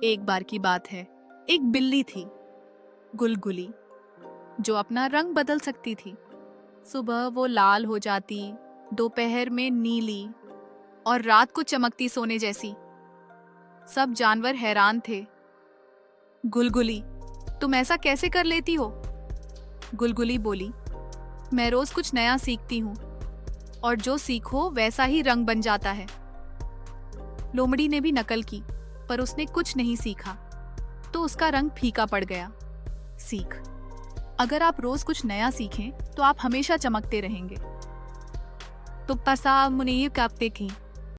एक बार की बात है, एक बिल्ली थी, गुलगुली, जो अपना रंग बदल सकती थी। सुबह वो लाल हो जाती, दोपहर में नीली और रात को चमकती सोने जैसी। सब जानवर हैरान थे। गुलगुली, तुम ऐसा कैसे कर लेती हो? गुलगुली बोली, मैं रोज कुछ नया सीखती हूँ और जो सीखो वैसा ही रंग बन जाता है। लोमड़ी ने भी नकल की, पर उसने कुछ नहीं सीखा, तो उसका रंग फीका पड़ गया। सीख, अगर आप रोज कुछ नया सीखें तो आप हमेशा चमकते रहेंगे। तो पसा मुनीर कब देखी